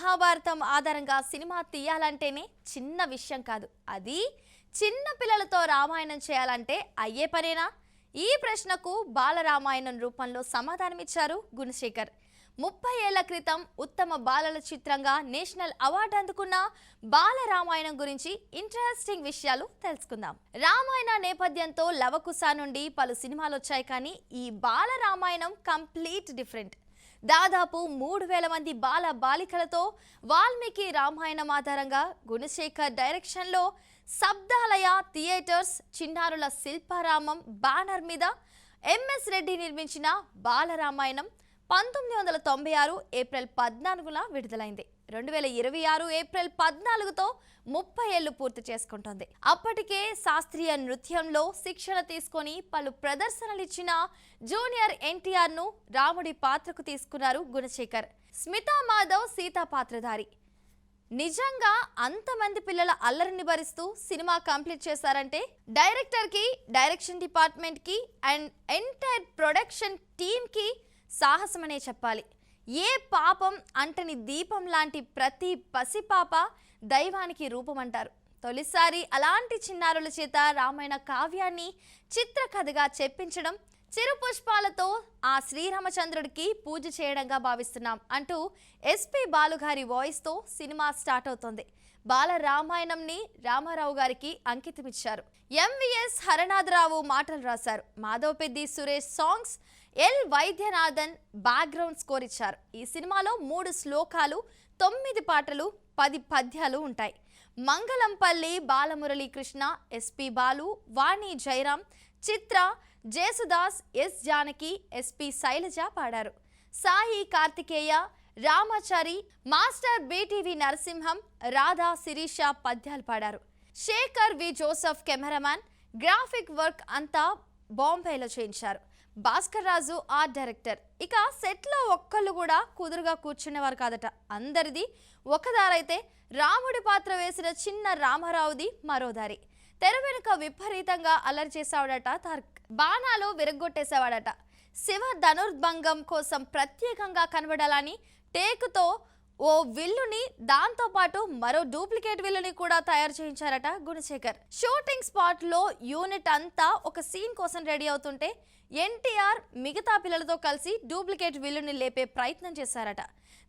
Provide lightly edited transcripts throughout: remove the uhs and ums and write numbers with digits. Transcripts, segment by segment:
మహాభారతం ఆధారంగా సినిమా తీయాలంటేనే చిన్న విషయం కాదు. అది చిన్న పిల్లలతో రామాయణం చేయాలంటే అయ్యే పనేనా? ఈ ప్రశ్నకు బాలరామాయణం రూపంలో సమాధానమిచ్చారు గుణశేఖర్. 30 ఏళ్ల క్రితం ఉత్తమ బాలల చిత్రంగా నేషనల్ అవార్డు అందుకున్న బాలరామాయణం గురించి ఇంట్రెస్టింగ్ విషయాలు తెలుసుకుందాం. రామాయణ నేపథ్యంతో లవకుశ నుండి పలు సినిమాలు వచ్చాయి, కానీ ఈ బాలరామాయణం కంప్లీట్ డిఫరెంట్. దాదాపు 3000 మంది బాల బాలికలతో వాల్మీకి రామాయణం ఆధారంగా గుణశేఖర్ డైరెక్షన్లో శబ్దాలయ థియేటర్స్, చిన్నారుల శిల్పారామం బ్యానర్ మీద ఎంఎస్ రెడ్డి నిర్మించిన బాలరామాయణం 1996 ఏప్రిల్ 14న విడుదలైంది. 2026 ఏప్రిల్ 14తో 30 ఏళ్లు పూర్తి చేసుకుంటోంది. అప్పటికే శాస్త్రీయ నృత్యంలో శిక్షణ తీసుకొని పలు ప్రదర్శనలు ఇచ్చిన జూనియర్ ఎన్టీఆర్ ను రాముడి పాత్రకు తీసుకున్నారు గుణశేఖర్. స్మితా మాధవ్ సీతా పాత్రధారి. నిజంగా అంతమంది పిల్లల అల్లరిని భరిస్తూ సినిమా కంప్లీట్ చేశారంటే డైరెక్టర్ కి, డైరెక్షన్ డిపార్ట్మెంట్ కి అండ్ ఎంటైర్ ప్రొడక్షన్ టీమ్ కి సాహసమనే చెప్పాలి. ఏ పాపం అంటని దీపం లాంటి ప్రతి పసిపాప దైవానికి రూపమంటారు. తొలిసారి అలాంటి చిన్నారుల చేత రామాయణ కావ్యాన్ని చిత్రకథగా చెప్పించడం, చిరు పుష్పాలతో ఆ శ్రీరామచంద్రుడికి పూజ చేయడంగా భావిస్తున్నాం అంటూ ఎస్పీ బాలుగారి వాయిస్తో సినిమా స్టార్ట్ అవుతోంది. బాలరామాయణంని రామారావు గారికి అంకితమిచ్చారు. ఎంవిఎస్ హరనాథరావు మాటలు రాశారు. Madhav Peddi Suresh songs, L Vaidyanathan background score ఇచ్చారు. ఈ సినిమాలో 3 శ్లోకాలు, 9 పాటలు, 10 పద్యాలు ఉంటాయి. మంగళంపల్లి బాలమురళీకృష్ణ, ఎస్పీ బాలు, వాణి జయరాం, చిత్ర, జేసుదాస్, ఎస్ జానకి, ఎస్పీ శైలజ పాడారు. సాయి కార్తికేయ, రామాచారి, మాస్టర్ బీటీవీ నరసింహం, రాధా శిరీష పద్యాలు పాడారు. శేఖర్ వి జోసెఫ్ కెమెరామ్యాన్. గ్రాఫిక్ వర్క్ అంతా బాంబేలో చేయించారు. భాస్కర్ రాజు ఆర్ట్ డైరెక్టర్. ఇక సెట్లో ఒక్కళ్ళు కూడా కుదురుగా కూర్చునేవారు కాదట. అందరిది ఒక దారైతే రాముడి పాత్ర వేసిన చిన్న రామారావుది మరో దారి. తెర వెనుక విపరీతంగా అల్లరి చేసేవాడట తారక్. బాణాలు విరగ్గొట్టేసేవాడట. శివ ధనుర్భంగం కోసం ప్రత్యేకంగా కనబడాలని టేకుతో ఓ విల్లుని, దాంతో పాటు మరో డూప్లికేట్ విల్లుని కూడా తయారు చేయించారట గుణశేఖర్. షూటింగ్ స్పాట్ లో యూనిట్ అంతా ఒక సీన్ కోసం రెడీ అవుతుంటే ఎన్టీఆర్ మిగతా పిల్లలతో కలిసి డూప్లికేట్ విల్లుని లేపే ప్రయత్నం చేశారట.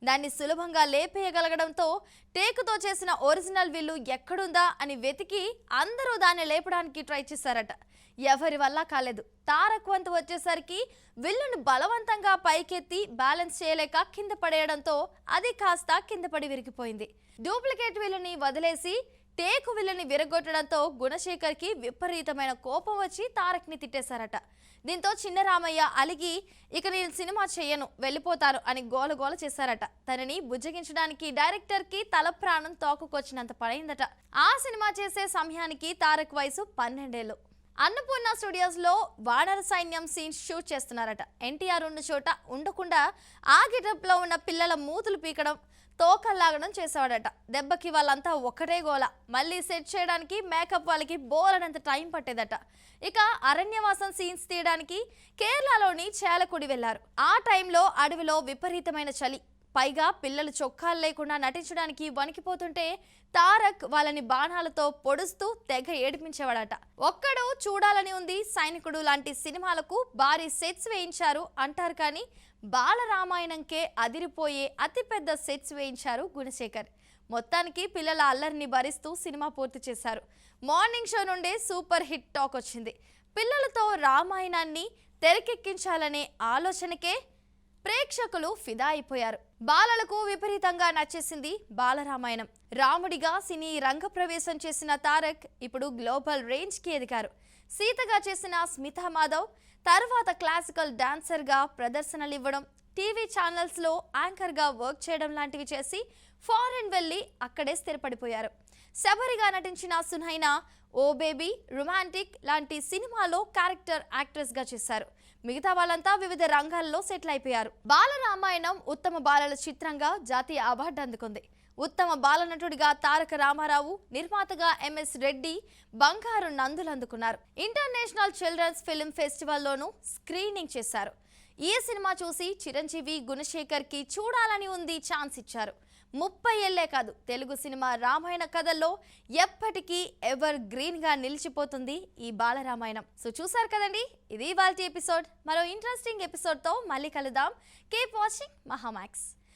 దాన్ని సులభంగా లేపేయగలగడంతో టేకుతో చేసిన ఒరిజినల్ విల్లు ఎక్కడుందా అని వెతికి అందరూ దాన్ని లేపడానికి ట్రై చేశారట. ఎవరి వల్ల కాలేదు. తారక్ వంతు వచ్చేసరికి విల్లుని బలవంతంగా పైకెత్తి బ్యాలెన్స్ చేయలేక కింద పడేయడంతో అది కాస్త కింద పడి విరిగిపోయింది. డూప్లికేట్ విల్లుని వదిలేసి టేకు విల్లుని విరగొట్టడంతో గుణశేఖర్ కి విపరీతమైన కోపం వచ్చి తారక్ ని తిట్టేశారట. దీంతో చిన్న రామయ్య అలిగి, ఇక నేను సినిమా చేయను, వెళ్ళిపోతాను అని గోలగోల చేశారట. తనని బుజ్జగించడానికి డైరెక్టర్ కి తల ప్రాణం తోకకొచ్చినంత పడైందట. ఆ సినిమా చేసే సమయానికి తారక్ వయసు 12 ఏళ్లు. అన్నపూర్ణ స్టూడియోస్ లో వానర సైన్యం సీన్స్ షూట్ చేస్తున్నారట. ఎన్టీఆర్ ఉన్న చోట ఉండకుండా ఆ గెటప్ లో ఉన్న పిల్లల మూతులు పీకడం, తోకల్లాగడం చేసేవాడట. దెబ్బకి వాళ్ళంతా ఒకటే గోల. మళ్ళీ సెట్ చేయడానికి మేకప్ వాళ్ళకి బోలనంత టైం పట్టేదట. ఇక అరణ్యవాసం సీన్స్ తీయడానికి కేరళలోని చేలకుడి వెళ్లారు. ఆ టైంలో అడవిలో విపరీతమైన చలి, పైగా పిల్లలు చొక్కాలు లేకుండా నటించడానికి వణికిపోతుంటే తారక్ వాళ్ళని బాణాలతో పొడుస్తూ తెగ ఏడిపించేవాడట. ఒక్కడు చూడాలని ఉంది సైనికుడు లాంటి సినిమాలకు భారీ సెట్స్ వేయించారు అంటారు, కానీ బాలరామాయణంకే అదిరిపోయే అతిపెద్ద సెట్స్ వేయించారు గుణశేఖర్. మొత్తానికి పిల్లల అల్లరిని భరిస్తూ సినిమా పూర్తి చేశారు. మార్నింగ్ షో నుండే సూపర్ హిట్ టాక్ వచ్చింది. పిల్లలతో రామాయణాన్ని తెరకెక్కించాలనే ఆలోచనకే ప్రేక్షకులు ఫిదా అయిపోయారు. బాలలకు విపరీతంగా నచ్చేసింది బాలరామాయణం. రాముడిగా సినీ రంగ ప్రవేశం చేసిన తారక్ ఇప్పుడు గ్లోబల్ రేంజ్ కి ఎదిగారు. సీతగా చేసిన స్మితా మాధవ్ తర్వాత క్లాసికల్ డాన్సర్ గా ప్రదర్శనలు ఇవ్వడం, టీవీ ఛానల్స్ లో యాంకర్ గా వర్క్ చేయడం లాంటివి చేసి ఫారెన్ వెళ్లి అక్కడే స్థిరపడిపోయారు. శబరిగా నటించిన సునైనా, ఓ బేబీ, రొమాంటిక్ లాంటి సినిమాలో క్యారెక్టర్ యాక్ట్రెస్ గా చేశారు. మిగతా వాళ్ళంతా వివిధ రంగాల్లో సెటిల్ అయిపోయారు. బాలరామాయణం ఉత్తమ బాలల చిత్రంగా జాతీయ అవార్డు అందుకుంది. ఉత్తమ బాలనటుడిగా తారక రామారావు, నిర్మాతగా ఎంఎస్ రెడ్డి బంగారు నందులు అందుకున్నారు. ఇంటర్నేషనల్ చిల్డ్రన్స్ ఫిల్మ్ ఫెస్టివల్లోనూ స్క్రీనింగ్ చేశారు. ఈ సినిమా చూసి చిరంజీవి, గుణశేఖర్ కి చూడాలని ఉంది ఛాన్స్ ఇచ్చారు. 30 ఏళ్లే కాదు, తెలుగు సినిమా రామాయణ కథల్లో ఎప్పటికీ ఎవర్ గ్రీన్గా నిలిచిపోతుంది ఈ బాలరామాయణం. సో చూసారు కదండి, ఇది ఇవాల్టి ఎపిసోడ్. మరో ఇంట్రెస్టింగ్ ఎపిసోడ్తో మళ్ళీ కలుద్దాం. Keep watching Mahaa Max.